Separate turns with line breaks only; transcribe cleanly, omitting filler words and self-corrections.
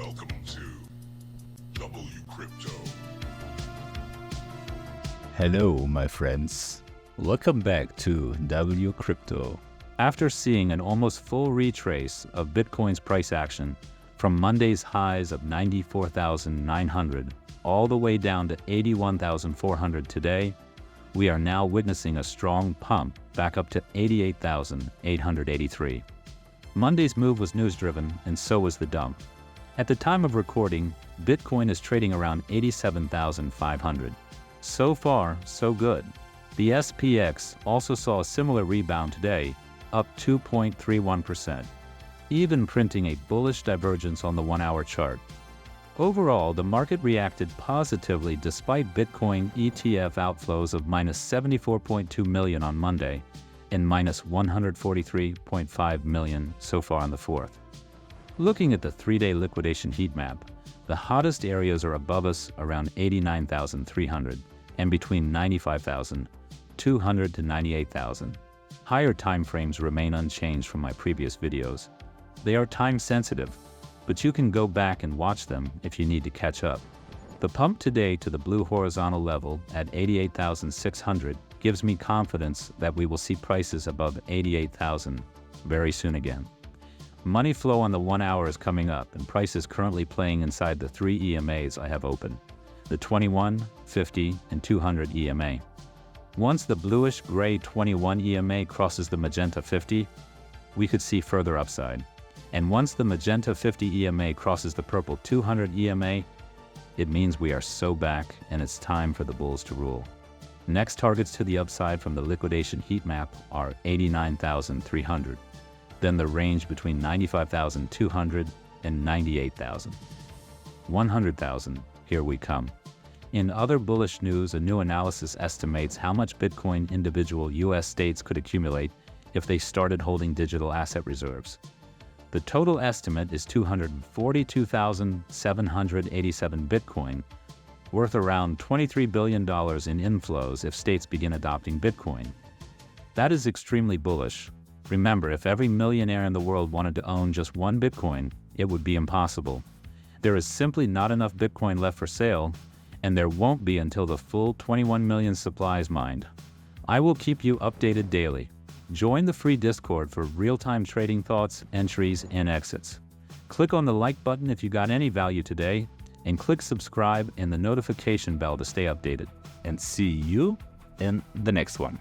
Welcome to WCrypto.
Hello, my friends. Welcome back to WCrypto. After seeing an almost full retrace of Bitcoin's price action from Monday's highs of 94,900 all the way down to 81,400 today, we are now witnessing a strong pump back up to 88,883. Monday's move was news-driven, and so was the dump. At the time of recording, Bitcoin is trading around 87,500. So far, so good. The SPX also saw a similar rebound today, up 2.31%, even printing a bullish divergence on the 1-hour chart. Overall, the market reacted positively despite Bitcoin ETF outflows of minus 74.2 million on Monday and minus 143.5 million so far on the 4th. Looking at the 3-day liquidation heat map, the hottest areas are above us around 89,300 and between 95,200 to 98,000. Higher time frames remain unchanged from my previous videos. They are time sensitive, but you can go back and watch them if you need to catch up. The pump today to the blue horizontal level at 88,600 gives me confidence that we will see prices above 88,000 very soon again. Money flow on the 1 hour is coming up, and price is currently playing inside the 3 EMAs I have open, the 21, 50, and 200 EMA. Once the bluish-gray 21 EMA crosses the magenta 50, we could see further upside. And once the magenta 50 EMA crosses the purple 200 EMA, it means we are so back and it's time for the bulls to rule. Next targets to the upside from the liquidation heat map are 89,300, then the range between 95,200 and 98,000. 100,000, here we come. In other bullish news, a new analysis estimates how much Bitcoin individual US states could accumulate if they started holding digital asset reserves. The total estimate is 242,787 Bitcoin, worth around $23 billion in inflows if states begin adopting Bitcoin. That is extremely bullish. Remember, if every millionaire in the world wanted to own just one Bitcoin, it would be impossible. There is simply not enough Bitcoin left for sale, and there won't be until the full 21 million supply is mined. I will keep you updated daily. Join the free Discord for real-time trading thoughts, entries, and exits. Click on the like button if you got any value today, and click subscribe and the notification bell to stay updated. And see you in the next one.